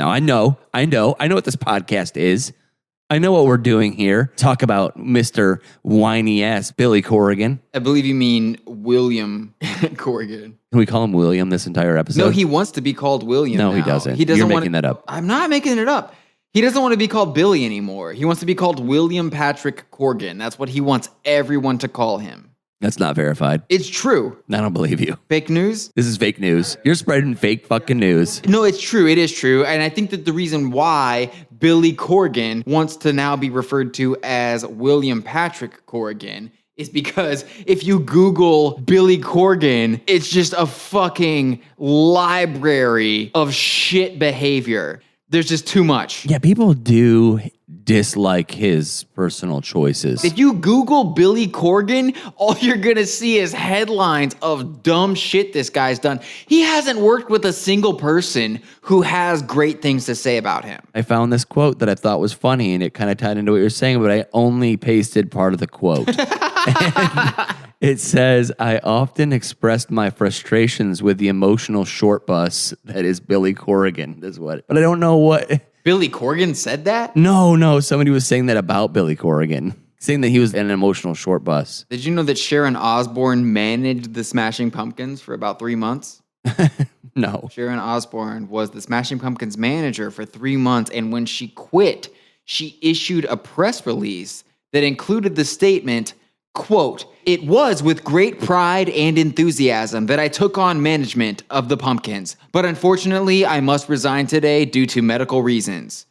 now. I know what this podcast is. I know what we're doing here. Talk about Mr. Whiny ass Billy Corgan. I believe you mean William Corgan. Can we call him William this entire episode? No, he wants to be called William. No, now. he doesn't. He doesn't You're want making that up. I'm not making it up. He doesn't want to be called Billy anymore. He wants to be called William Patrick Corgan. That's what he wants everyone to call him. That's not verified. It's true. I don't believe you. Fake news? This is fake news. You're spreading fake fucking news. No, it's true. It is true. And I think that the reason why Billy Corgan wants to now be referred to as William Patrick Corgan is because if you Google Billy Corgan, it's just a fucking library of shit behavior. There's just too much. Yeah, people do dislike his personal choices. If you Google Billy Corgan, all you're going to see is headlines of dumb shit this guy's done. He hasn't worked with a single person who has great things to say about him. I found this quote that I thought was funny, and it kind of tied into what you're saying, but I only pasted part of the quote. It says, I often expressed my frustrations with the emotional short bus that is Billy Corgan. But I don't know what. Billy Corgan said that? No. Somebody was saying that about Billy Corgan, saying that he was an emotional short bus. Did you know that Sharon Osbourne managed the Smashing Pumpkins for about 3 months? No. Sharon Osbourne was the Smashing Pumpkins manager for 3 months, and when she quit, she issued a press release that included the statement, quote, "It was with great pride and enthusiasm that I took on management of the Pumpkins, but unfortunately I must resign today due to medical reasons.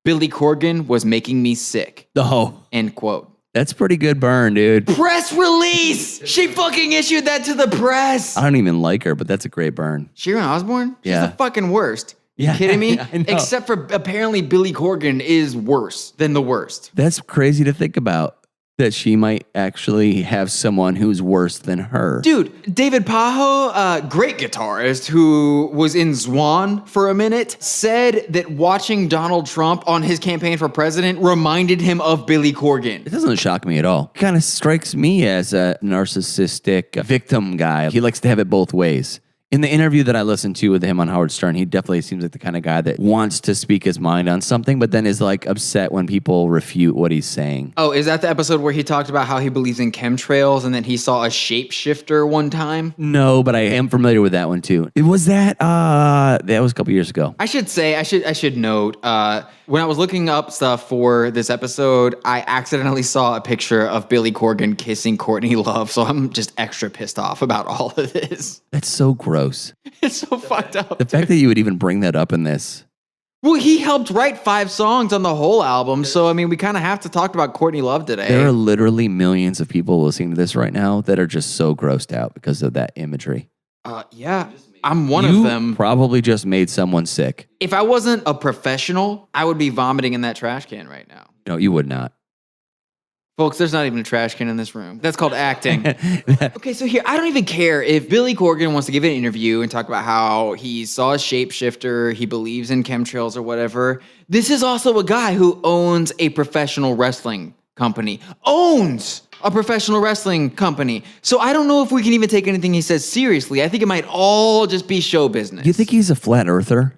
Billy Corgan was making me sick." Oh, end quote. That's pretty good burn, dude. Press release! She fucking issued that to the press! I don't even like her, but that's a great burn. Sharon Osbourne? She's Yeah. the fucking worst. You Yeah, kidding me? I know. Except for apparently Billy Corgan is worse than the worst. That's crazy to think about, that she might actually have someone who's worse than her. Dude, David Pajo, great guitarist who was in Zwan for a minute, said that watching Donald Trump on his campaign for president reminded him of Billy Corgan. It doesn't shock me at all. Kind of strikes me as a narcissistic victim guy. He likes to have it both ways. In the interview that I listened to with him on Howard Stern, he definitely seems like the kind of guy that wants to speak his mind on something, but then is like upset when people refute what he's saying. Oh, is that the episode where he talked about how he believes in chemtrails and then he saw a shapeshifter one time? No, but I am familiar with that one too. It was that was a couple years ago. I should note, when I was looking up stuff for this episode, I accidentally saw a picture of Billy Corgan kissing Courtney Love, so I'm just extra pissed off about all of this. That's so gross. It's so fucked up. The fact that you would even bring that up in this. Well, he helped write 5 songs on the whole album, so I mean, we kind of have to talk about Courtney Love today. There are literally millions of people listening to this right now that are just so grossed out because of that imagery. Yeah, I'm one of them. You probably just made someone sick. If I wasn't a professional, I would be vomiting in that trash can right now. No, you would not. Folks, there's not even a trash can in this room. That's called acting. Okay, so here, I don't even care if Billy Corgan wants to give an interview and talk about how he saw a shapeshifter, he believes in chemtrails or whatever. This is also a guy who owns a professional wrestling company. Owns a professional wrestling company. So I don't know if we can even take anything he says seriously. I think it might all just be show business. Do you think he's a flat earther?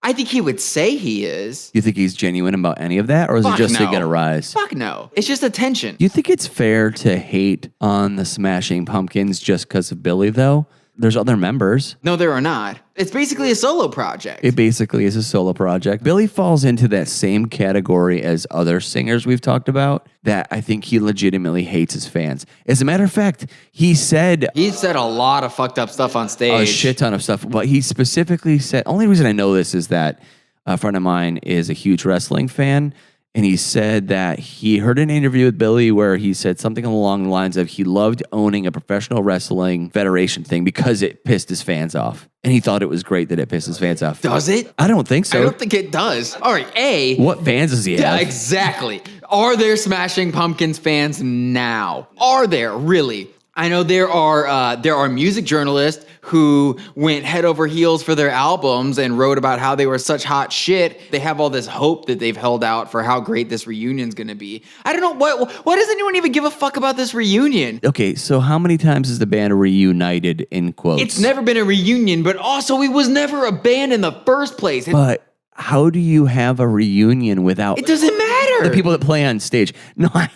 I think he would say he is. Do you think he's genuine about any of that? Or is it just to get a rise? Fuck no. It's just attention. Do you think it's fair to hate on the Smashing Pumpkins just because of Billy, though? There's other members. No, there are not. It's basically a solo project. It basically is a solo project. Billy falls into that same category as other singers we've talked about, that I think he legitimately hates his fans. As a matter of fact, he said a lot of fucked up stuff on stage. a shit ton of stuff, but he specifically said, only reason I know this is that a friend of mine is a huge wrestling fan, and he said that he heard an interview with Billy where he said something along the lines of he loved owning a professional wrestling federation thing because it pissed his fans off. And he thought it was great that it pissed his fans off. Does it? I don't think so. I don't think it does. All right, What fans does he have? Yeah, exactly. Are there Smashing Pumpkins fans now? Are there, really? I know there are music journalists who went head over heels for their albums and wrote about how they were such hot shit. They have all this hope that they've held out for how great this reunion's going to be. I don't know, why does anyone even give a fuck about this reunion? Okay, so how many times has the band reunited, in quotes? It's never been a reunion, but also it was never a band in the first place. But how do you have a reunion without It doesn't matter. the people that play on stage? No, I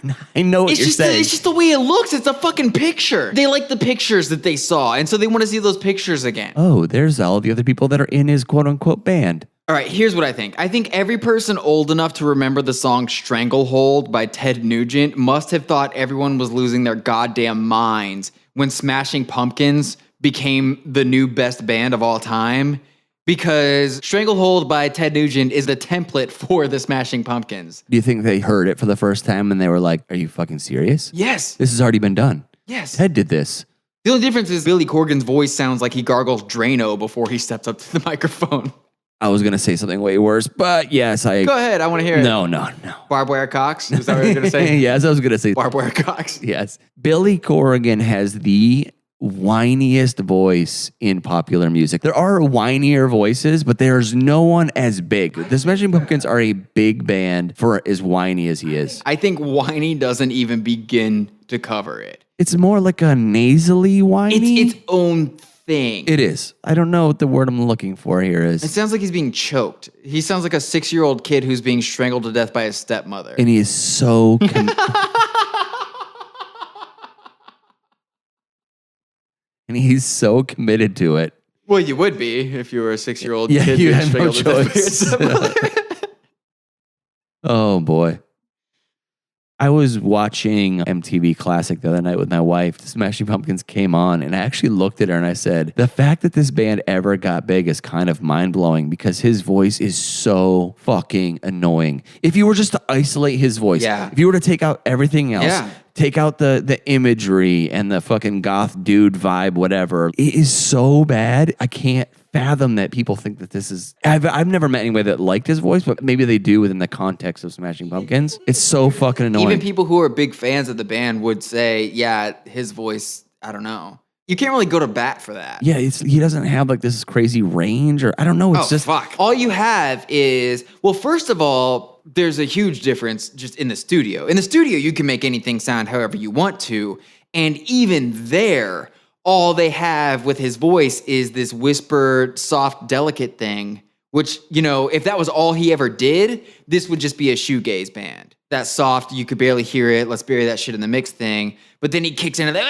know what you're saying. It's just the way it looks. It's a fucking picture. They like the pictures that they saw, and so they want to see those pictures again. Oh, there's all the other people that are in his quote-unquote band. All right, here's what I think. I think every person old enough to remember the song Stranglehold by Ted Nugent must have thought everyone was losing their goddamn minds when Smashing Pumpkins became the new best band of all time, because Stranglehold by Ted Nugent is the template for the Smashing Pumpkins. Do you think they heard it for the first time and they were like, are you fucking serious? Yes. This has already been done. Yes. Ted did this. The only difference is Billy Corgan's voice sounds like he gargles Drano before he steps up to the microphone. I was going to say something way worse, but yes, Go ahead, I want to hear it. No. Barbed wire cocks? Is that what you were going to say? Yes, I was going to say. Barbed wire cocks. Yes. Billy Corgan has the whiniest voice in popular music. There are whinier voices, but there's no one as big. The Smashing Pumpkins are a big band for as whiny as he is. I think whiny doesn't even begin to cover it. It's more like a nasally whiny. It's its own thing. It is. I don't know what the word I'm looking for here It is. sounds like he's being choked. He sounds like a 6-year-old kid who's being strangled to death by his stepmother. And he is so... and he's so committed to it. Well, you would be if you were a 6-year-old Yeah, kid you being had no strangled to death by your choice. stepmother. Oh, boy. I was watching MTV Classic the other night with my wife. The Smashing Pumpkins came on, and I actually looked at her and I said, the fact that this band ever got big is kind of mind-blowing because his voice is so fucking annoying. If you were just to isolate his voice, if you were to take out everything else, take out the imagery and the fucking goth dude vibe, whatever, it is so bad. I can't fathom that people think that this is... I've never met anybody that liked his voice, but maybe they do within the context of Smashing Pumpkins. It's so fucking annoying. Even people who are big fans of the band would say, yeah, his voice, I don't know. You can't really go to bat for that. Yeah, he doesn't have like this crazy range, or I don't know. It's just fuck. All you have is, well, first of all, there's a huge difference just in the studio. In the studio, you can make anything sound however you want to, and even there, all they have with his voice is this whispered, soft, delicate thing, which, you know, if that was all he ever did, this would just be a shoegaze band. That soft, you could barely hear it, let's bury that shit in the mix thing. But then he kicks into the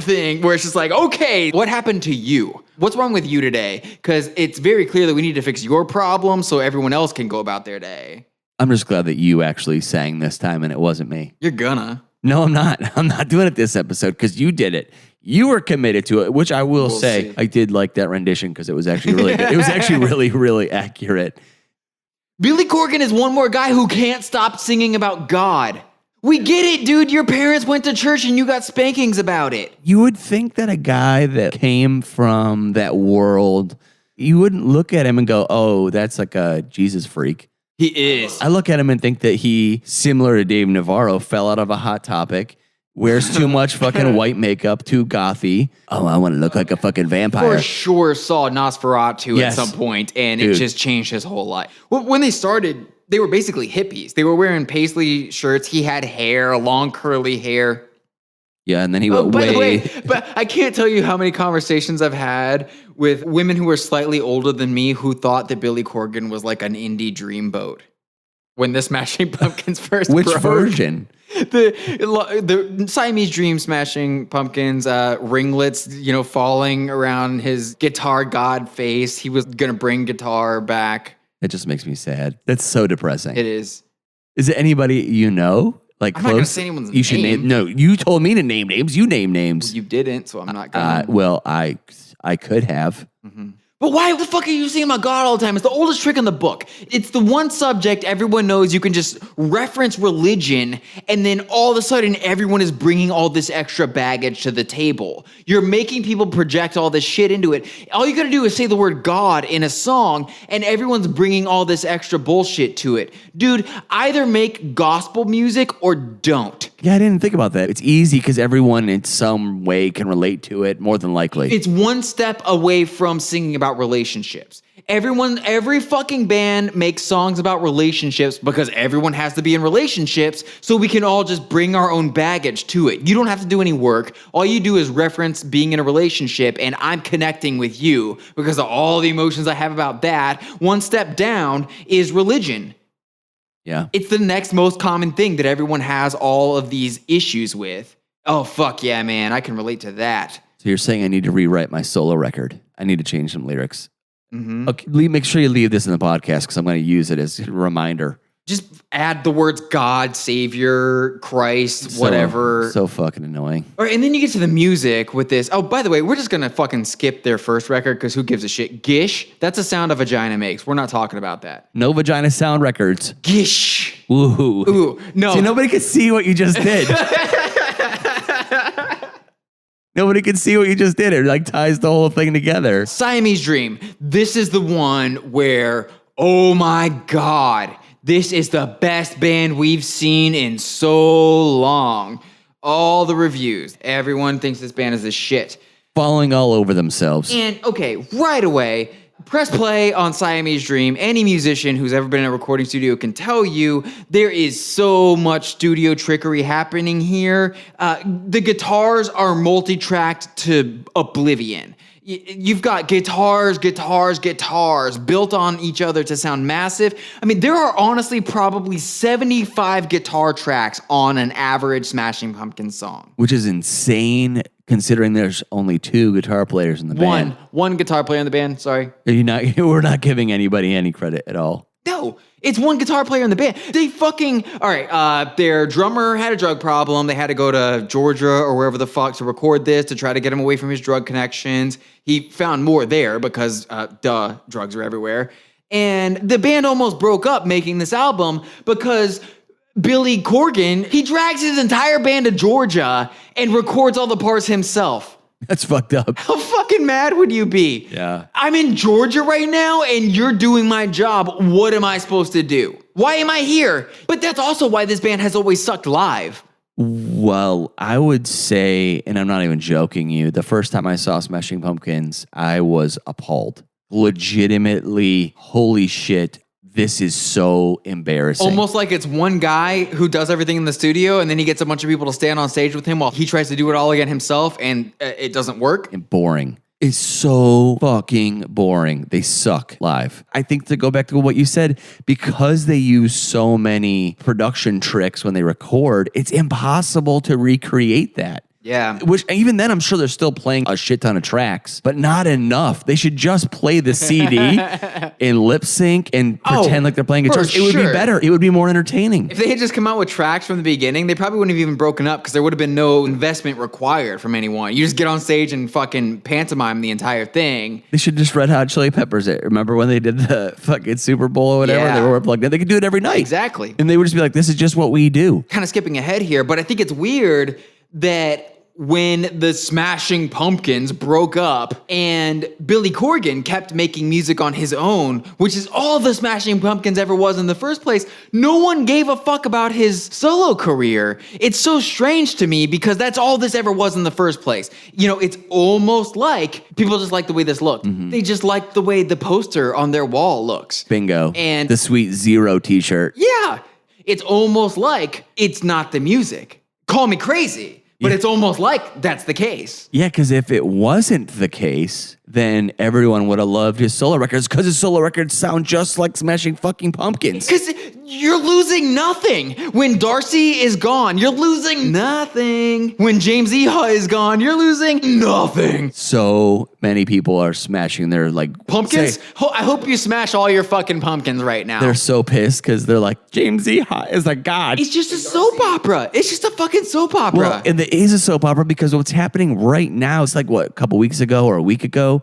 thing where it's just like, okay, what happened to you? What's wrong with you today? Because it's very clear that we need to fix your problem so everyone else can go about their day. I'm just glad that you actually sang this time and it wasn't me. You're gonna. No, I'm not. I'm not doing it this episode because you did it. You were committed to it, which I will say, I did like that rendition because it was actually really good. It was actually really, really accurate. Billy Corgan is one more guy who can't stop singing about God. We get it, dude. Your parents went to church and you got spankings about it. You would think that a guy that came from that world, you wouldn't look at him and go, oh, that's like a Jesus freak. He is. I look at him and think that he, similar to Dave Navarro, fell out of a Hot Topic, wears too much fucking white makeup, too gothy. Oh, I want to look like a fucking vampire. For sure saw Nosferatu at some point, and it just changed his whole life. Well, when they started, they were basically hippies. They were wearing paisley shirts. He had hair, long curly hair. Yeah, and then he went By the way, but I can't tell you how many conversations I've had with women who were slightly older than me who thought that Billy Corgan was like an indie dreamboat when the Smashing Pumpkins first Which broke. version? The Siamese Dream Smashing Pumpkins, ringlets, you know, falling around his guitar god face. He was going to bring guitar back. That just makes me sad. That's so depressing. It is. Is it anybody you know? Like I'm close? not going to say anyone's You should name. No, you told me to name names. You name names. You didn't, so I'm not going to. Well, I could have. Mm-hmm. But why the fuck are you singing about God all the time? It's the oldest trick in the book. It's the one subject everyone knows you can just reference religion, and then all of a sudden everyone is bringing all this extra baggage to the table. You're making people project all this shit into it. All you gotta do is say the word God in a song, and everyone's bringing all this extra bullshit to it. Dude, either make gospel music or don't. Yeah, I didn't think about that. It's easy because everyone in some way can relate to it, more than likely. It's one step away from singing about relationships. Every fucking band makes songs about relationships because everyone has to be in relationships, so we can all just bring our own baggage to it. You don't have to do any work. All you do is reference being in a relationship, and I'm connecting with you because of all the emotions I have about that. One step down is religion. Yeah. It's the next most common thing that everyone has all of these issues with. Oh, fuck yeah, man. I can relate to that. So you're saying I need to rewrite my solo record. I need to change some lyrics. Okay, make sure you leave this in the podcast because I'm going to use it as a reminder. Just add the words God, Savior, Christ, whatever. So fucking annoying. All right, and then you get to the music with this. Oh, by the way, we're just going to fucking skip their first record because who gives a shit? Gish, that's a sound a vagina makes. We're not talking about that. No Vagina Sound Records. Gish. Ooh. Ooh, no. See, nobody could see what you just did. Nobody can see what you just did. It like ties the whole thing together. Siamese Dream. This is the one where, oh my God, this is the best band we've seen in so long. All the reviews. Everyone thinks this band is a shit. Falling all over themselves. And okay, right away, press play on Siamese Dream. Any musician who's ever been in a recording studio can tell you there is so much studio trickery happening here. The guitars are multi-tracked to oblivion. You've got guitars built on each other to sound massive. I mean, there are honestly probably 75 guitar tracks on an average Smashing Pumpkins song. Which is insane considering there's only 2 guitar players in the band. One guitar player in the band, sorry. We're not giving anybody any credit at all. No, it's one guitar player in the band. Their drummer had a drug problem. They had to go to Georgia or wherever the fuck to record this to try to get him away from his drug connections. He found more there because, drugs are everywhere. And the band almost broke up making this album because Billy Corgan, he drags his entire band to Georgia and records all the parts himself. That's fucked up. How fucking mad would you be? Yeah. I'm in Georgia right now and you're doing my job. What am I supposed to do? Why am I here? But that's also why this band has always sucked live. Well, I would say, and I'm not even joking you, the first time I saw Smashing Pumpkins, I was appalled. Legitimately, holy shit. This is so embarrassing. Almost like it's one guy who does everything in the studio and then he gets a bunch of people to stand on stage with him while he tries to do it all again himself and it doesn't work. And boring. It's so fucking boring. They suck live. I think to go back to what you said, because they use so many production tricks when they record, it's impossible to recreate that. Yeah. Which even then, I'm sure they're still playing a shit ton of tracks, but not enough. They should just play the CD and lip sync and pretend like they're playing guitars. It would be better. It would be more entertaining. If they had just come out with tracks from the beginning, they probably wouldn't have even broken up because there would have been no investment required from anyone. You just get on stage and fucking pantomime the entire thing. They should just Red Hot Chili Peppers it. Remember when they did the fucking Super Bowl or whatever? Yeah. They were plugged in. They could do it every night. Exactly. And they would just be like, this is just what we do. Kind of skipping ahead here, but I think it's weird that when the Smashing Pumpkins broke up and Billy Corgan kept making music on his own, which is all the Smashing Pumpkins ever was in the first place, no one gave a fuck about his solo career. It's so strange to me because that's all this ever was in the first place. You know, it's almost like people just like the way this looked. Mm-hmm. They just like the way the poster on their wall looks. Bingo. And the Sweet Zero t-shirt. Yeah. It's almost like it's not the music. Call me crazy. But it's almost like that's the case. Yeah, because if it wasn't the case, then everyone would have loved his solo records because his solo records sound just like Smashing fucking Pumpkins. Because you're losing nothing. When Darcy is gone, you're losing nothing. When James Iha is gone, you're losing nothing. So many people are smashing their pumpkins. I hope you smash all your fucking pumpkins right now. They're so pissed because they're like, James Iha is a god. It's just a soap opera. It's just a fucking soap opera. Well, and it is a soap opera because what's happening right now, it's like, a couple weeks ago or a week ago,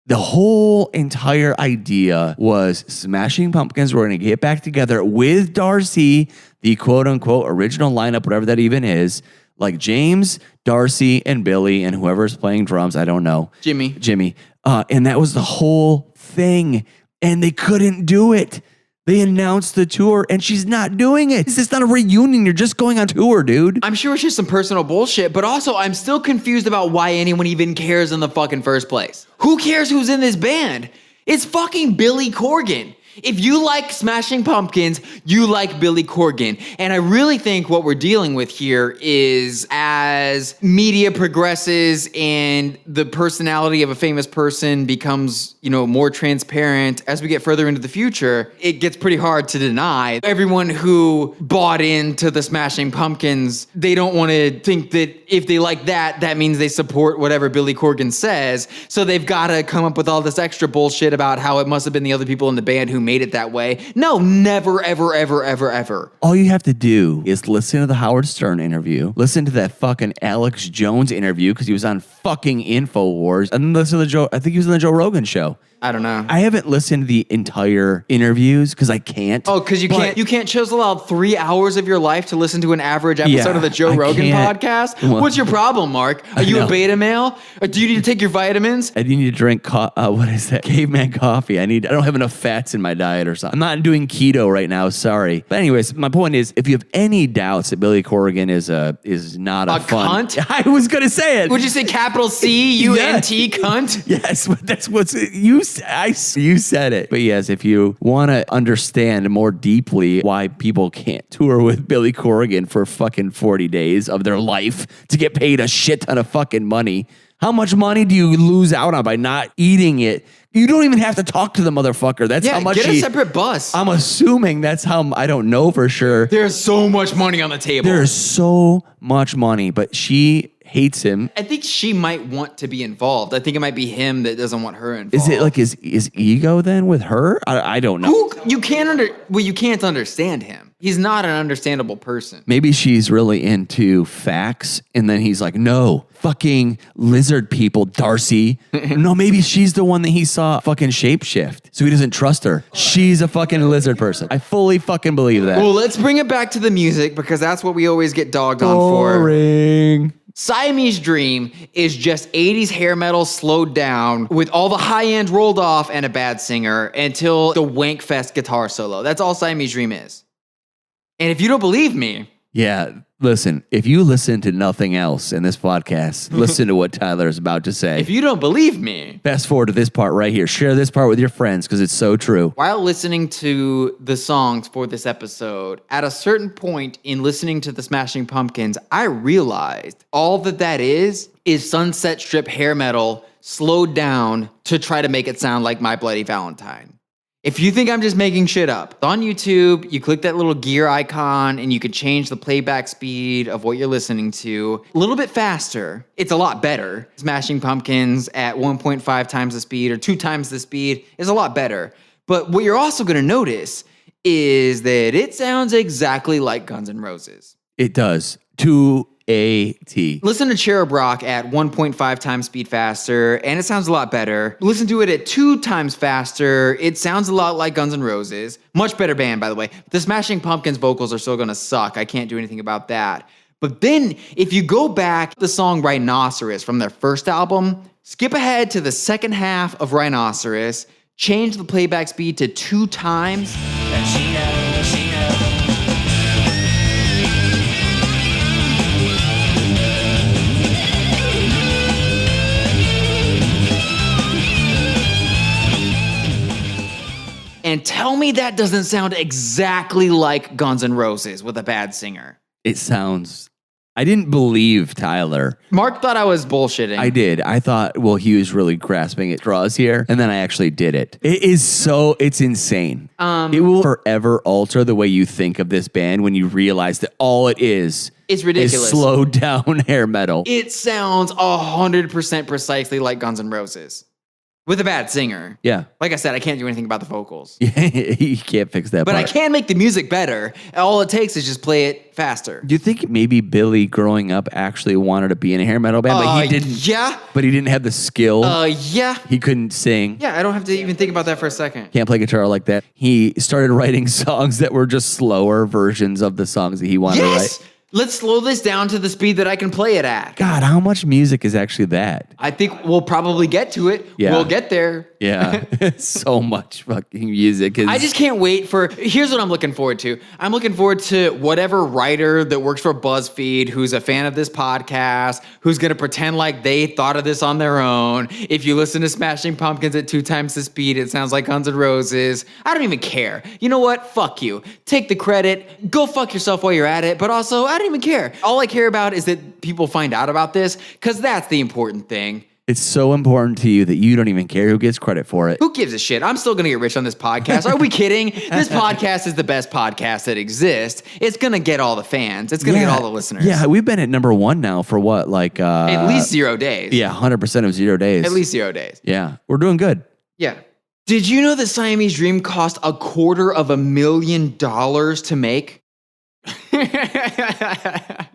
the whole entire idea was Smashing Pumpkins were going to get back together with Darcy, the quote-unquote original lineup, whatever that even is, like James, Darcy, and Billy, and whoever's playing drums, I don't know. Jimmy. And that was the whole thing, and they couldn't do it. They announced the tour, and she's not doing it. It's not a reunion. You're just going on tour, dude. I'm sure it's just some personal bullshit, but also I'm still confused about why anyone even cares in the fucking first place. Who cares who's in this band? It's fucking Billy Corgan. If you like Smashing Pumpkins, you like Billy Corgan. And I really think what we're dealing with here is as media progresses and the personality of a famous person becomes, more transparent as we get further into the future, it gets pretty hard to deny. Everyone who bought into the Smashing Pumpkins, they don't want to think that if they like that means they support whatever Billy Corgan says. So they've got to come up with all this extra bullshit about how it must have been the other people in the band who made it that way. No, never, ever, ever, ever, ever. All you have to do is listen to the Howard Stern interview, listen to that fucking Alex Jones interview because he was on fucking InfoWars, and then listen to I think he was on the Joe Rogan show. I don't know. I haven't listened to the entire interviews because I can't. Oh, because you can't chisel out 3 hours of your life to listen to an average episode of the Joe Rogan podcast? Well, what's your problem, Mark? Are you a beta male? Or do you need to take your vitamins? I need to drink what is that? Caveman coffee. I don't have enough fats in my diet or something. I'm not doing keto right now, sorry. But anyways, my point is, if you have any doubts that Billy Corgan is not a fun cunt? I was gonna say it. Would you say capital C-U-N-T cunt? Yes, but that's what you said it. But yes, if you want to understand more deeply why people can't tour with Billy Corgan for fucking 40 days of their life to get paid a shit ton of fucking money, how much money do you lose out on by not eating it? You don't even have to talk to the motherfucker. That's how much. Get a separate bus. I'm assuming that's how. I don't know for sure. There's so much money on the table. There's so much money, but she hates him. I think she might want to be involved. I think it might be him that doesn't want her involved. Is it like his ego then with her? I don't know. You can't understand him. He's not an understandable person. Maybe she's really into facts, and then he's like, no, fucking lizard people, Darcy. No, maybe she's the one that he saw fucking shapeshift, so he doesn't trust her. She's a fucking lizard person. I fully fucking believe that. Well, let's bring it back to the music, because that's what we always get dogged on for. Boring. Siamese Dream is just 80s hair metal slowed down with all the high end rolled off and a bad singer until the Wankfest guitar solo. That's all Siamese Dream is. And if you don't believe me... Yeah, listen, if you listen to nothing else in this podcast, listen to what Tyler is about to say. If you don't believe me... Fast forward to this part right here. Share this part with your friends because it's so true. While listening to the songs for this episode, at a certain point in listening to the Smashing Pumpkins, I realized all that is Sunset Strip hair metal slowed down to try to make it sound like My Bloody Valentine. If you think I'm just making shit up, on YouTube, you click that little gear icon and you could change the playback speed of what you're listening to a little bit faster. It's a lot better. Smashing Pumpkins at 1.5 times the speed or 2 times the speed is a lot better. But what you're also going to notice is that it sounds exactly like Guns N' Roses. It does. To a T. Listen to Cherub Rock at 1.5 times speed faster, and it sounds a lot better. Listen to it at 2 times faster. It sounds a lot like Guns N' Roses. Much better band, by the way. The Smashing Pumpkins vocals are still gonna suck. I can't do anything about that. But then, if you go back the song Rhinoceros from their first album, skip ahead to the second half of Rhinoceros, change the playback speed to 2 times. And tell me that doesn't sound exactly like Guns N' Roses with a bad singer. It sounds... I didn't believe Tyler. Mark thought I was bullshitting. I did. I thought, well, he was really grasping at straws here, and then I actually did it. It's insane. It will forever alter the way you think of this band when you realize that all it is... It's ridiculous. Is slowed down hair metal. It sounds 100% precisely like Guns N' Roses. With a bad singer. Yeah. Like I said, I can't do anything about the vocals. Yeah, you can't fix that But part. I can make the music better. All it takes is just play it faster. Do you think maybe Billy growing up actually wanted to be in a hair metal band, but he didn't? Yeah. But he didn't have the skill? Yeah. He couldn't sing? Yeah, I don't have to even think about that for a second. Can't play guitar like that. He started writing songs that were just slower versions of the songs that he wanted to write. Let's slow this down to the speed that I can play it at. God, how much music is actually that? I think we'll probably get to it. Yeah. We'll get there. Yeah, so much fucking music. I just can't wait for, here's what I'm looking forward to. I'm looking forward to whatever writer that works for BuzzFeed, who's a fan of this podcast, who's going to pretend like they thought of this on their own. If you listen to Smashing Pumpkins at 2 times the speed, it sounds like Guns N' Roses. I don't even care. You know what? Fuck you. Take the credit. Go fuck yourself while you're at it. But also, I don't even care. All I care about is that people find out about this, because that's the important thing. It's so important to you that you don't even care who gets credit for it. Who gives a shit? I'm still going to get rich on this podcast. Are we kidding? This podcast is the best podcast that exists. It's going to get all the fans. It's going to get all the listeners. Yeah, we've been at number 1 now for what? Like at least 0 days. Yeah, 100% of 0 days. At least 0 days. Yeah, we're doing good. Yeah. Did you know that Siamese Dream cost $250,000 to make?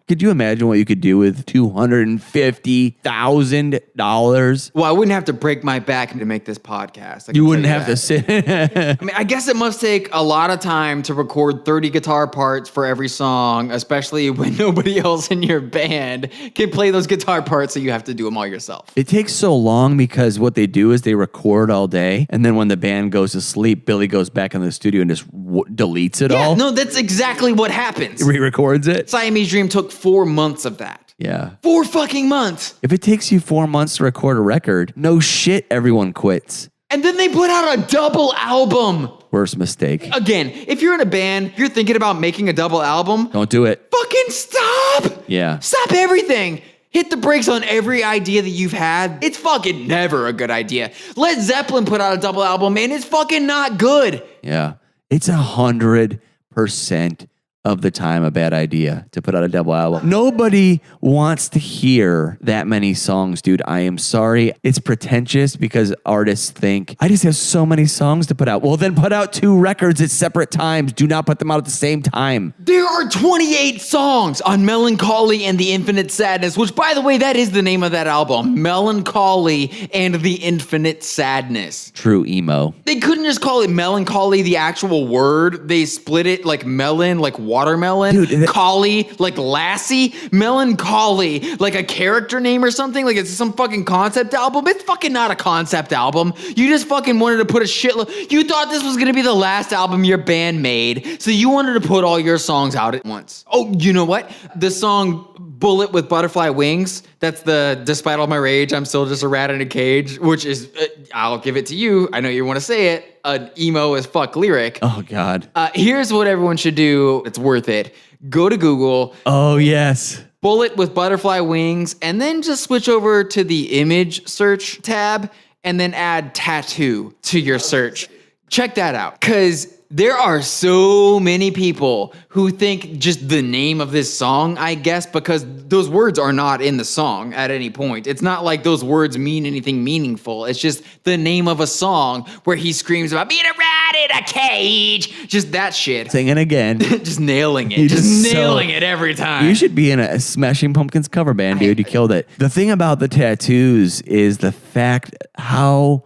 Could you imagine what you could do with $250,000? Well, I wouldn't have to break my back to make this podcast. You wouldn't have to sit. I mean, I guess it must take a lot of time to record 30 guitar parts for every song, especially when nobody else in your band can play those guitar parts, so you have to do them all yourself. It takes so long because what they do is they record all day, and then when the band goes to sleep, Billy goes back in the studio and just deletes it all. No, that's exactly what happens. Re-records it. Siamese Dream took 4 months of that. Yeah. 4 fucking months. If it takes you 4 months to record a record, no shit, everyone quits. And then they put out a double album. Worst mistake. Again, if you're in a band, you're thinking about making a double album. Don't do it. Fucking stop. Yeah. Stop everything. Hit the brakes on every idea that you've had. It's fucking never a good idea. Led Zeppelin put out a double album and it's fucking not good. Yeah. It's 100% of the time a bad idea to put out a double album. Nobody wants to hear that many songs, dude. I am sorry. It's pretentious because artists think, I just have so many songs to put out. Well, then put out 2 records at separate times. Do not put them out at the same time. There are 28 songs on Mellon Collie and the Infinite Sadness, which, by the way, that is the name of that album. Mellon Collie and the Infinite Sadness. True emo. They couldn't just call it melancholy, the actual word. They split it like melon, like watermelon. Dude, collie, like lassie. Mellon Collie, like a character name or something. Like it's some fucking concept album. It's fucking not a concept album. You just fucking wanted to put a shitload. You thought this was gonna be the last album your band made, so you wanted to put all your songs out at once. Oh, you know what? The song Bullet with Butterfly Wings, that's the Despite All My Rage, I'm Still Just a Rat in a Cage, which is, I'll give it to you. I know you want to say it. An emo as fuck lyric. Oh, God. Here's what everyone should do. It's worth it. Go to Google. Oh, yes. Bullet with Butterfly Wings, and then just switch over to the image search tab and then add tattoo to your search. Check that out, because there are so many people who think just the name of this song, I guess, because those words are not in the song at any point. It's not like those words mean anything meaningful. It's just the name of a song where he screams about being a rat in a cage. Just that shit. Singing again. Just nailing it. Just nailing it every time. You should be in a Smashing Pumpkins cover band, dude. You killed it. The thing about the tattoos is the fact how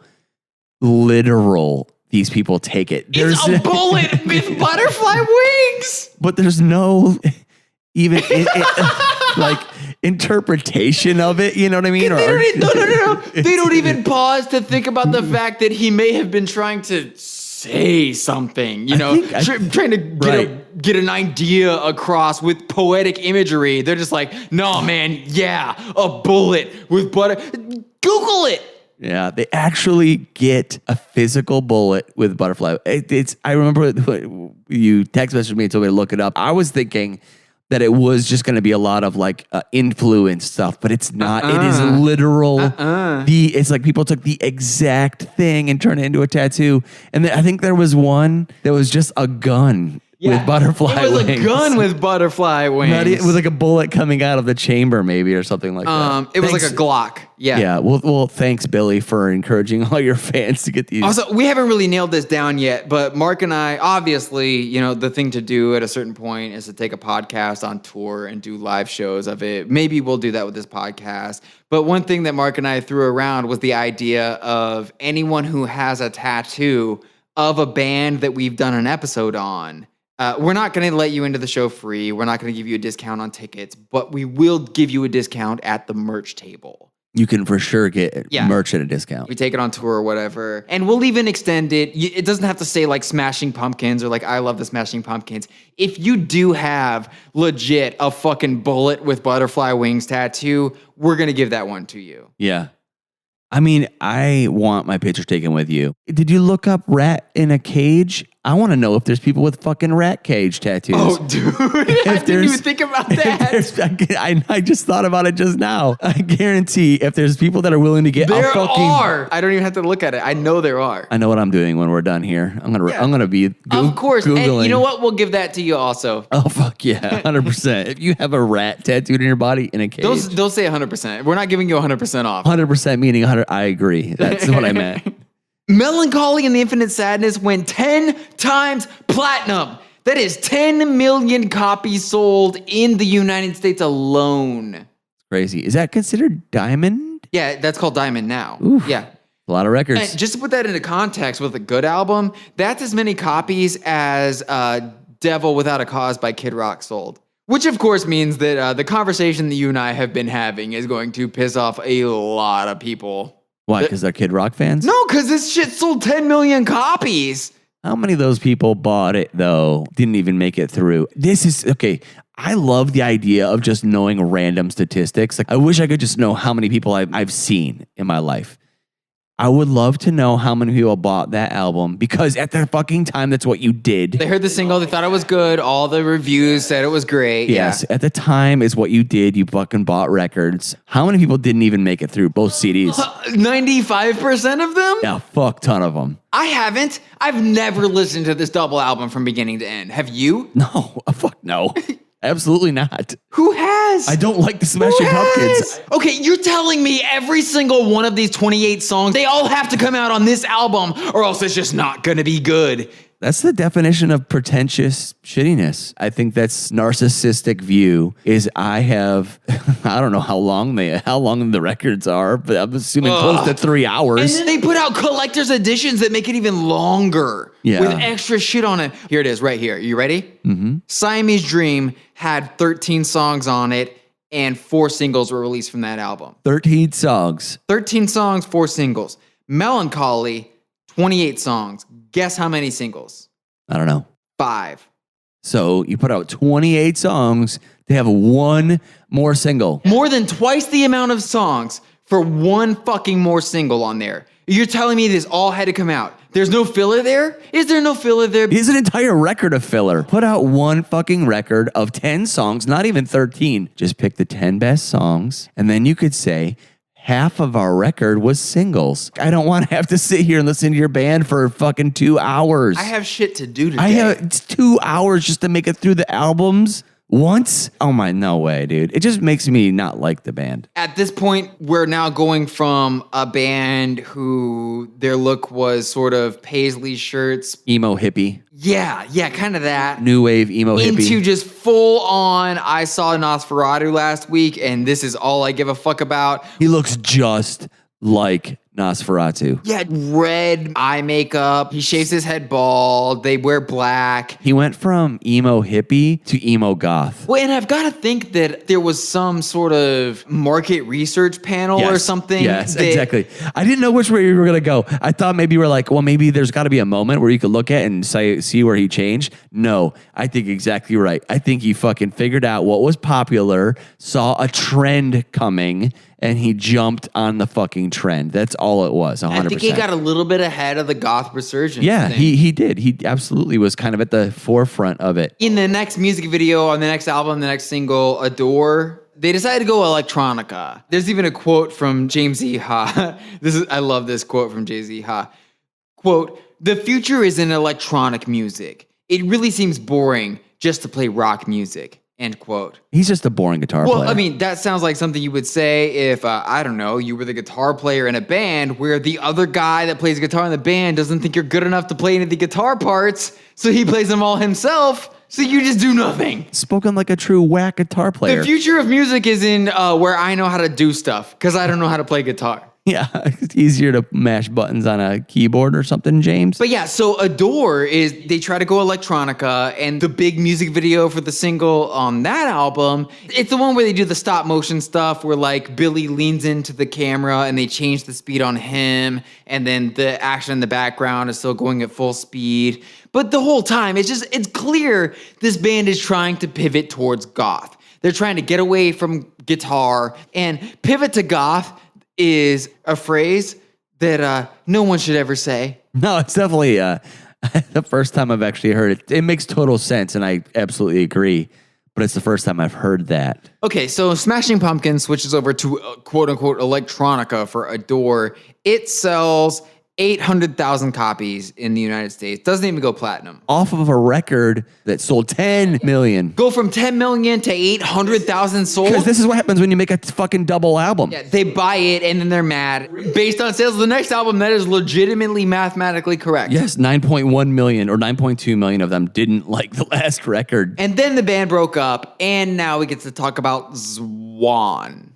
literal these people take it. It's a bullet with butterfly wings. But there's no even like interpretation of it. You know what I mean? No. They don't even pause to think about the fact that he may have been trying to say something. You know, trying to get an idea across with poetic imagery. They're just like, no, man, yeah, a bullet with butter. Google it. Yeah, they actually get a physical bullet with butterfly. I remember you text messaged me and told me to look it up. I was thinking that it was just going to be a lot of like influence stuff, but it's not. It is literal. It's like people took the exact thing and turned it into a tattoo. And I think there was one that was just a gun. Yeah. With butterfly wings. It was a gun with butterfly wings. With like a bullet coming out of the chamber, maybe, or something like that. It was like a Glock. Yeah. Yeah. Well, thanks, Billy, for encouraging all your fans to get these. Also, we haven't really nailed this down yet, but Mark and I, obviously, you know, the thing to do at a certain point is to take a podcast on tour and do live shows of it. Maybe we'll do that with this podcast. But one thing that Mark and I threw around was the idea of anyone who has a tattoo of a band that we've done an episode on. We're not going to let you into the show free. We're not going to give you a discount on tickets, but we will give you a discount at the merch table. You can for sure get merch at a discount. We take it on tour or whatever. And we'll even extend it. It doesn't have to say like Smashing Pumpkins or like I love the Smashing Pumpkins. If you do have legit a fucking bullet with butterfly wings tattoo, we're going to give that one to you. Yeah. I mean, I want my picture taken with you. Did you look up rat in a cage? I want to know if there's people with fucking rat cage tattoos. Oh, dude. I didn't even think about that. I just thought about it just now. I guarantee if there's people that are willing to get there are. I don't even have to look at it. I know there are. I know what I'm doing when we're done here. I'm gonna be of course. Googling. And you know what? We'll give that to you also. Oh fuck yeah, 100%. If you have a rat tattooed in your body in a cage, they'll say 100%. We're not giving you 100% off. 100% meaning 100. I agree. That's what I meant. Mellon Collie and the Infinite Sadness went 10 times platinum. That is 10 million copies sold in the United States alone. Crazy. Is that considered diamond? Yeah, that's called diamond now. Oof. Yeah. A lot of records. And just to put that into context with a good album, that's as many copies as Devil Without a Cause by Kid Rock sold. Which, of course, means that the conversation that you and I have been having is going to piss off a lot of people. Why? Because they're Kid Rock fans? No, because this shit sold 10 million copies. How many of those people bought it, though, didn't even make it through? This is, okay, I love the idea of just knowing random statistics. Like, I wish I could just know how many people I've seen in my life. I would love to know how many people bought that album because at the fucking time, that's what you did. They heard the single, they thought it was good. All the reviews said it was great. Yes, at the time is what you did. You fucking bought records. How many people didn't even make it through both CDs? 95% of them? Yeah, fuck ton of them. I haven't. I've never listened to this double album from beginning to end. Have you? No, fuck no. Absolutely not. Who has? I don't like the Smashing Pumpkins. Okay, you're telling me every single one of these 28 songs, they all have to come out on this album or else it's just not going to be good. That's the definition of pretentious shittiness. I think that's narcissistic view is I have, I don't know how long the records are, but I'm assuming close to 3 hours. And then they put out collector's editions that make it even longer with extra shit on it. Here it is right here. You ready? Mm-hmm. Siamese Dream had 13 songs on it and 4 singles were released from that album. 13 songs. 13 songs, 4 singles. Mellon Collie, 28 songs. Guess how many singles? I don't know. 5. So you put out 28 songs to have one more single. More than twice the amount of songs for one fucking more single on there. You're telling me this all had to come out. There's no filler there? Is there no filler there? Here's an entire record of filler. Put out one fucking record of 10 songs, not even 13. Just pick the 10 best songs, and then you could say, half of our record was singles. I don't want to have to sit here and listen to your band for fucking 2 hours. I have shit to do today. It's 2 hours just to make it through the albums once. Oh my, no way, dude. It just makes me not like the band. At this point, we're now going from a band who their look was sort of paisley shirts. Emo hippie. Yeah, kind of that. New wave emo hippie. Into just full on, I saw Nosferatu last week, and this is all I give a fuck about. He looks just like Nosferatu. Yeah, red eye makeup. He shaves his head bald. They wear black. He went from emo hippie to emo goth. Well, and I've got to think that there was some sort of market research panel or something. Yes, exactly. I didn't know which way you were going to go. I thought maybe you were like, well, maybe there's got to be a moment where you could look at and see where he changed. No, I think exactly right. I think he fucking figured out what was popular, saw a trend coming, and he jumped on the fucking trend. That's all it was, 100%. I think he got a little bit ahead of the goth resurgence. Yeah, he did. He absolutely was kind of at the forefront of it. In the next music video, on the next album, the next single, Adore, they decided to go electronica. There's even a quote from James E. Ha. I love this quote from Jay-Z Ha. Quote, "The future is in electronic music. It really seems boring just to play rock music." End quote. He's just a boring guitar player. Well, I mean, that sounds like something you would say if, I don't know, you were the guitar player in a band where the other guy that plays guitar in the band doesn't think you're good enough to play any of the guitar parts, so he plays them all himself, so you just do nothing. Spoken like a true whack guitar player. The future of music is in where I know how to do stuff, because I don't know how to play guitar. Yeah, it's easier to mash buttons on a keyboard or something, James. But yeah, so Adore they try to go electronica, and the big music video for the single on that album, it's the one where they do the stop motion stuff where like Billy leans into the camera and they change the speed on him, and then the action in the background is still going at full speed. But the whole time, it's clear this band is trying to pivot towards goth. They're trying to get away from guitar and pivot to goth is a phrase that no one should ever say. No, it's definitely the first time I've actually heard it. It makes total sense, and I absolutely agree. But it's the first time I've heard that. Okay, so Smashing Pumpkins switches over to quote-unquote electronica for Adore. It sells 800,000 copies in the United States. Doesn't even go platinum. Off of a record that sold 10 million. Go from 10 million to 800,000 sold? Because this is what happens when you make a fucking double album. Yeah, they buy it and then they're mad. Based on sales of the next album, that is legitimately mathematically correct. Yes, 9.1 million or 9.2 million of them didn't like the last record. And then the band broke up, and now we get to talk about Zwan.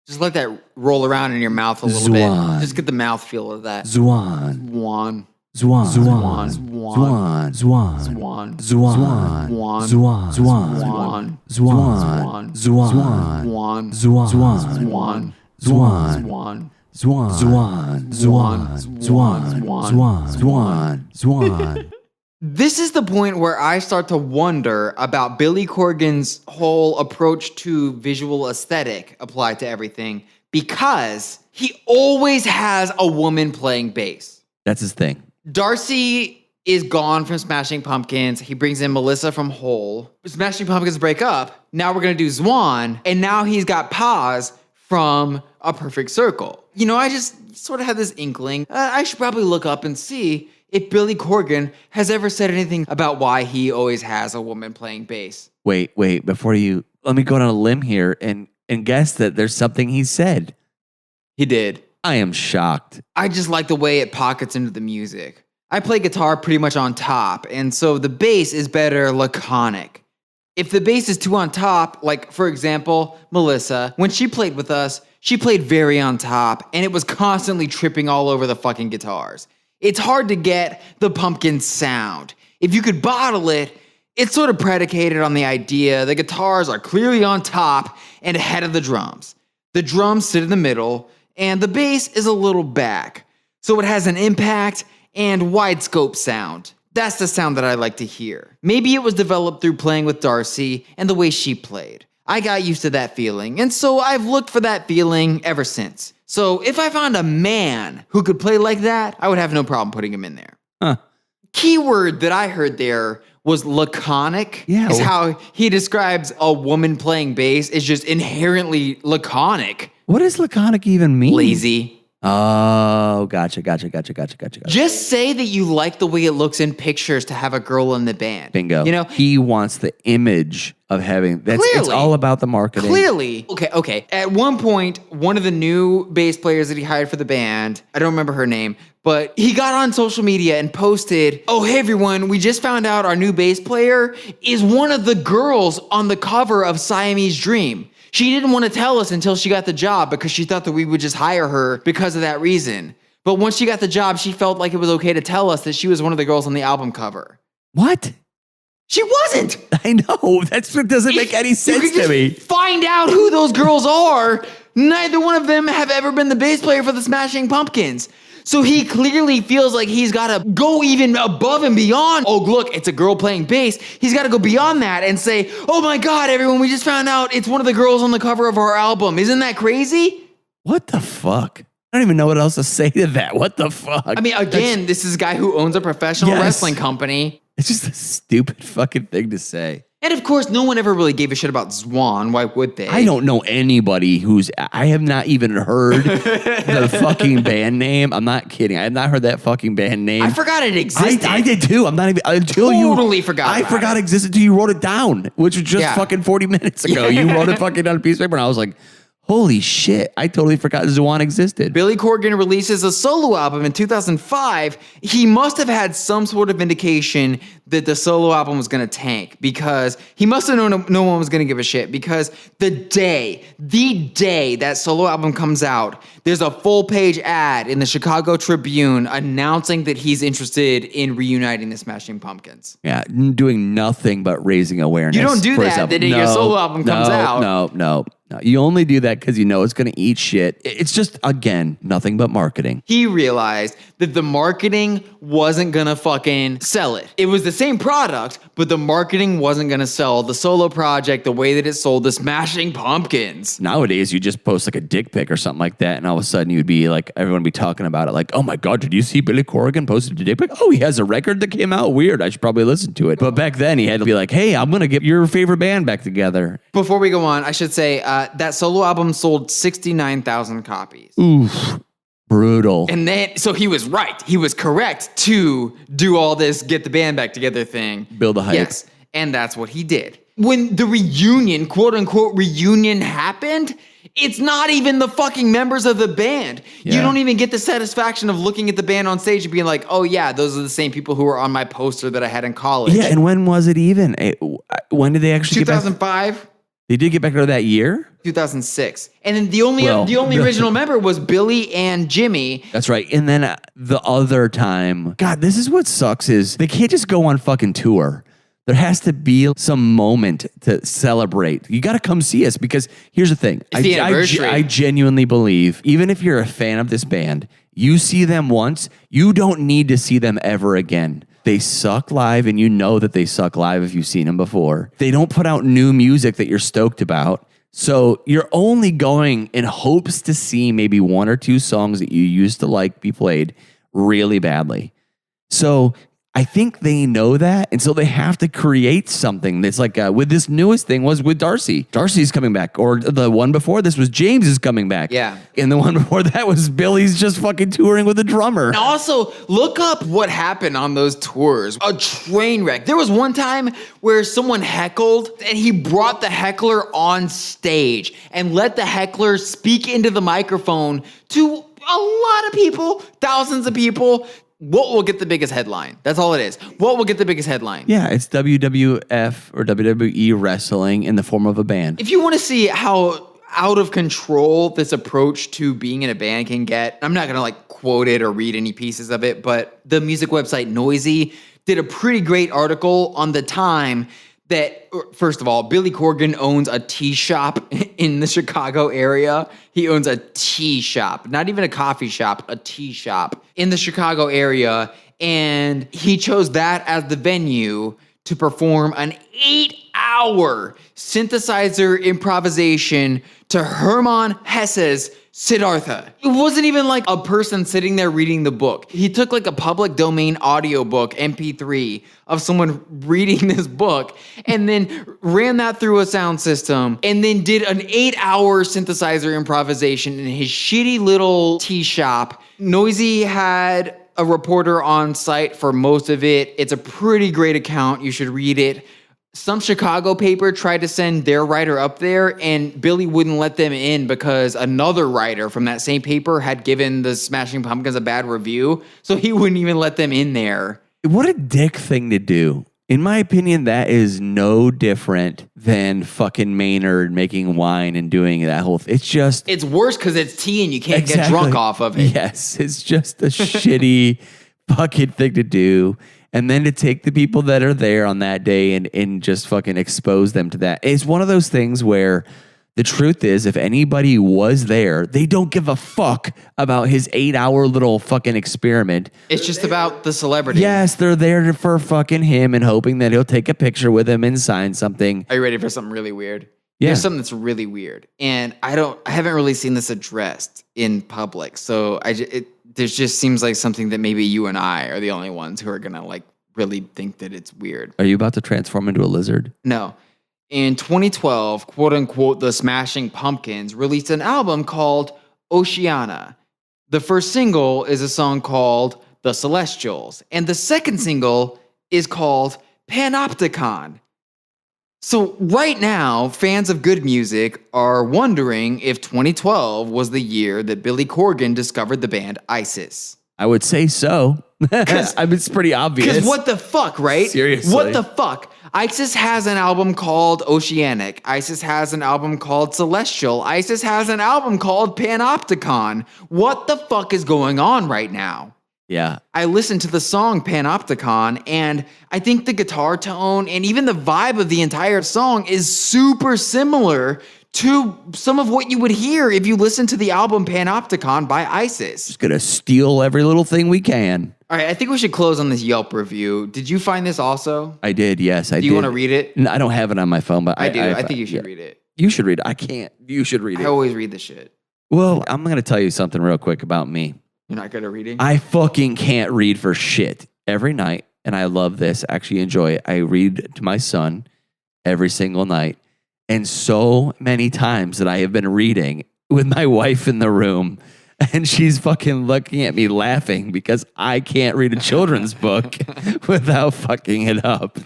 Just let that roll around in your mouth a little bit. Just get the mouth feel of that. Zwan. This is the point where I start to wonder about Billy Corgan's whole approach to visual aesthetic applied to everything, because he always has a woman playing bass. That's his thing. Darcy is gone from Smashing Pumpkins. He brings in Melissa from Hole. Smashing Pumpkins break up. Now we're going to do Zwan. And now he's got Paz from A Perfect Circle. You know, I just sort of had this inkling. I should probably look up and see if Billy Corgan has ever said anything about why he always has a woman playing bass. Wait, before you, let me go on a limb here and guess that there's something he said. He did. I am shocked. I just like the way it pockets into the music. I play guitar pretty much on top, and so the bass is better laconic. If the bass is too on top, like, for example, Melissa, when she played with us, she played very on top, and it was constantly tripping all over the fucking guitars. It's hard to get the Pumpkin sound. If you could bottle it, it's sort of predicated on the idea the guitars are clearly on top and ahead of the drums. The drums sit in the middle, and the bass is a little back. So it has an impact and wide scope sound. That's the sound that I like to hear. Maybe it was developed through playing with Darcy and the way she played. I got used to that feeling, and so I've looked for that feeling ever since. So if I found a man who could play like that, I would have no problem putting him in there. Huh. Keyword that I heard there was laconic. Yeah. Is how he describes a woman playing bass is just inherently laconic. What does laconic even mean? Lazy. Oh, gotcha. Just say that you like the way it looks in pictures to have a girl in the band. Bingo. You know, he wants the image of having, it's all about the marketing. Clearly. Okay. At one point, one of the new bass players that he hired for the band, I don't remember her name, but he got on social media and posted, "Oh, hey everyone, we just found out our new bass player is one of the girls on the cover of Siamese Dream. She didn't want to tell us until she got the job because she thought that we would just hire her because of that reason. But once she got the job, she felt like it was okay to tell us that she was one of the girls on the album cover." What? She wasn't. I know. That doesn't make any sense to me. Find out who those girls are. Neither one of them have ever been the bass player for the Smashing Pumpkins. So he clearly feels like he's got to go even above and beyond. Oh, look, it's a girl playing bass. He's got to go beyond that and say, "Oh my God, everyone, we just found out it's one of the girls on the cover of our album. Isn't that crazy?" What the fuck? I don't even know what else to say to that. What the fuck? I mean, again, this is a guy who owns a professional wrestling company. It's just a stupid fucking thing to say. And of course, no one ever really gave a shit about Zwan. Why would they? I don't know anybody I have not even heard the fucking band name. I'm not kidding. I have not heard that fucking band name. I forgot it existed. I did too. I'm not even, until totally forgot. I forgot it existed until you wrote it down, which was just fucking 40 minutes ago. You wrote it fucking on a piece of paper and I was like, Holy shit. I totally forgot Zwan existed. Billy Corgan releases a solo album in 2005. He must have had some sort of indication that the solo album was going to tank, because he must have known no one was going to give a shit, because the day that solo album comes out, there's a full page ad in the Chicago Tribune announcing that he's interested in reuniting the Smashing Pumpkins. Yeah, doing nothing but raising awareness. You don't do that the day your solo album comes out. No. You only do that because you know it's going to eat shit. It's just, again, nothing but marketing. He realized that the marketing wasn't going to fucking sell it. It was the same product, but the marketing wasn't going to sell the solo project the way that it sold the Smashing Pumpkins. Nowadays, you just post like a dick pic or something like that, and all of a sudden you'd be like, everyone would be talking about it like, oh my God, did you see Billy Corgan posted a dick pic? Oh, he has a record that came out? Weird. I should probably listen to it. But back then, he had to be like, hey, I'm going to get your favorite band back together. Before we go on, I should say that solo album sold 69,000 copies. Oof. Brutal. And then, so he was right. He was correct to do all this get the band back together thing. Build a hype. Yes, and that's what he did. When the reunion, quote unquote reunion happened, it's not even the fucking members of the band. Yeah. You don't even get the satisfaction of looking at the band on stage and being like, oh yeah, those are the same people who were on my poster that I had in college. Yeah, and when was it even? When did they actually 2005? They did get back together that year? 2006. And then the only original member was Billy and Jimmy. That's right. And then the other time, God, this is what sucks is they can't just go on fucking tour. There has to be some moment to celebrate. You got to come see us, because here's the thing. It's the anniversary. I genuinely believe, even if you're a fan of this band, you see them once, you don't need to see them ever again. They suck live, and you know that they suck live if you've seen them before. They don't put out new music that you're stoked about. So you're only going in hopes to see maybe one or two songs that you used to like be played really badly. So I think they know that, and so they have to create something that's like with this newest thing was with Darcy. Darcy's coming back, or the one before this was James is coming back. Yeah. And the one before that was Billy's just fucking touring with a drummer. And also, look up what happened on those tours. A train wreck. There was one time where someone heckled, and he brought the heckler on stage and let the heckler speak into the microphone to a lot of people, thousands of people. What will get the biggest headline? That's all it is. What will get the biggest headline? Yeah, it's WWF or WWE wrestling in the form of a band. If you want to see how out of control this approach to being in a band can get, I'm not going to like quote it or read any pieces of it, but the music website Noisy did a pretty great article on the time that, first of all, Billy Corgan owns a tea shop in the Chicago area. He owns a tea shop, not even a coffee shop, a tea shop in the Chicago area. And he chose that as the venue to perform an 8-hour synthesizer improvisation to Hermann Hesse's Siddhartha. It wasn't even like a person sitting there reading the book. He took like a public domain audiobook, MP3, of someone reading this book, and then ran that through a sound system, and then did an 8-hour synthesizer improvisation in his shitty little tea shop. Noisy had a reporter on site for most of it. It's a pretty great account. You should read it. Some Chicago paper tried to send their writer up there, and Billy wouldn't let them in because another writer from that same paper had given the Smashing Pumpkins a bad review, so he wouldn't even let them in there. What a dick thing to do. In my opinion, that is no different than fucking Maynard making wine and doing that whole thing. It's worse because it's tea and you can't get drunk off of it. Yes, it's just a shitty fucking thing to do. And then to take the people that are there on that day and just fucking expose them to that. It's one of those things where the truth is, if anybody was there, they don't give a fuck about his 8-hour little fucking experiment. It's just about the celebrity. Yes, they're there for fucking him and hoping that he'll take a picture with him and sign something. Are you ready for something really weird? Yeah. There's something that's really weird. And I haven't really seen this addressed in public. So there just seems like something that maybe you and I are the only ones who are going to like really think that it's weird. Are you about to transform into a lizard? No. In 2012, quote unquote, the Smashing Pumpkins released an album called Oceana. The first single is a song called The Celestials, and the second single is called Panopticon. So right now, fans of good music are wondering if 2012 was the year that Billy Corgan discovered the band ISIS. I would say so. I mean, it's pretty obvious. Because what the fuck, right? Seriously. What the fuck? ISIS has an album called Oceanic. ISIS has an album called Celestial. ISIS has an album called Panopticon. What the fuck is going on right now? Yeah. I listened to the song Panopticon, and I think the guitar tone and even the vibe of the entire song is super similar to some of what you would hear if you listen to the album Panopticon by ISIS. Just gonna steal every little thing we can. All right, I think we should close on this Yelp review. Did you find this also? I did, yes, I did. Do you want to read it? No, I don't have it on my phone, but I do. I think you should read it. You should read it. I can't. You should read it. I always read the shit. Well, I'm gonna tell you something real quick about me. You're not good at reading? I fucking can't read for shit. Every night, and I love this, actually enjoy it. I read to my son every single night. And so many times that I have been reading with my wife in the room, and she's fucking looking at me laughing because I can't read a children's book without fucking it up.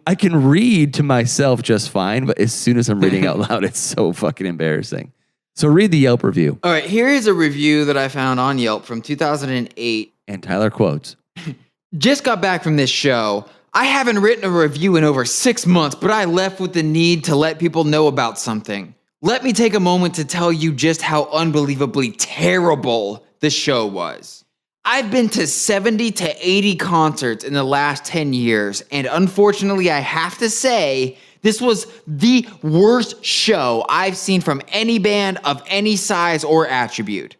I can read to myself just fine, but as soon as I'm reading out loud, it's so fucking embarrassing. So read the Yelp review. All right, here is a review that I found on Yelp from 2008. And Tyler quotes. Just got back from this show. I haven't written a review in over 6 months, but I left with the need to let people know about something. Let me take a moment to tell you just how unbelievably terrible the show was. I've been to 70 to 80 concerts in the last 10 years, and unfortunately, I have to say, this was the worst show I've seen from any band of any size or attribute.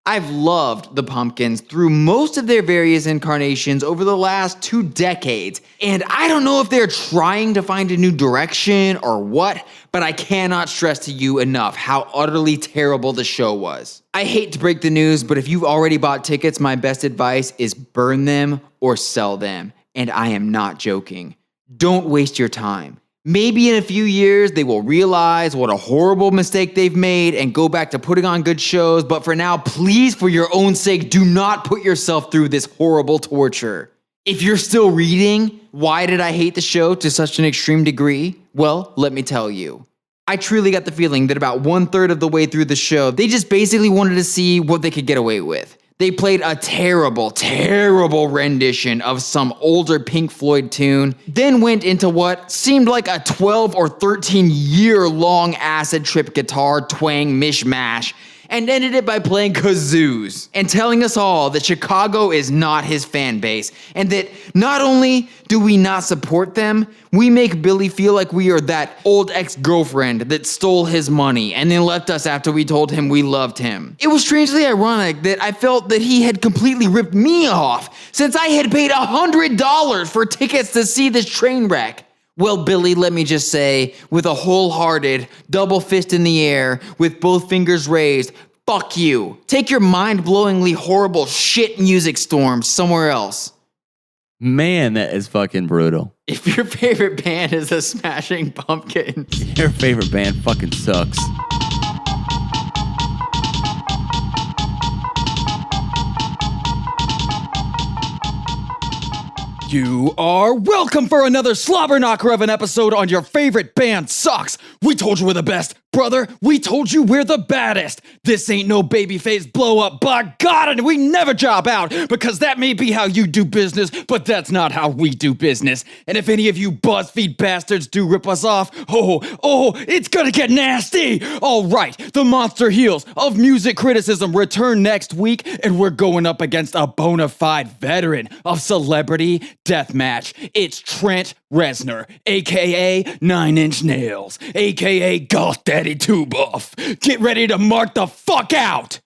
I've loved the Pumpkins through most of their various incarnations over the last 2 decades, and I don't know if they're trying to find a new direction or what, but I cannot stress to you enough how utterly terrible the show was. I hate to break the news, but if you've already bought tickets, my best advice is burn them or sell them, and I am not joking. Don't waste your time. Maybe in a few years, they will realize what a horrible mistake they've made and go back to putting on good shows. But for now, please, for your own sake, do not put yourself through this horrible torture. If you're still reading, why did I hate the show to such an extreme degree? Well, let me tell you. I truly got the feeling that about 1/3 of the way through the show, they just basically wanted to see what they could get away with. They played a terrible, terrible rendition of some older Pink Floyd tune, then went into what seemed like a 12 or 13 year long acid trip guitar twang mishmash, and ended it by playing kazoos and telling us all that Chicago is not his fan base, and that not only do we not support them, we make Billy feel like we are that old ex-girlfriend that stole his money and then left us after we told him we loved him. It was strangely ironic that I felt that he had completely ripped me off since I had paid $100 for tickets to see this train wreck. Well, Billy, let me just say, with a wholehearted, double fist in the air, with both fingers raised, fuck you. Take your mind-blowingly horrible shit music storm somewhere else. Man, that is fucking brutal. If your favorite band is the Smashing Pumpkins, your favorite band fucking sucks. You are welcome for another slobber knocker of an episode on your favorite band sucks. We told you we're the best. Brother, we told you we're the baddest. This ain't no babyface blow up, by God, and we never job out, because that may be how you do business, but that's not how we do business. And if any of you BuzzFeed bastards do rip us off, it's gonna get nasty. All right, the Monster Heels of music criticism return next week, and we're going up against a bona fide veteran of celebrity deathmatch. It's Trent Reznor, aka 9 Inch Nails, aka Goth Daddy 2 Buff. Get ready to mark the fuck out!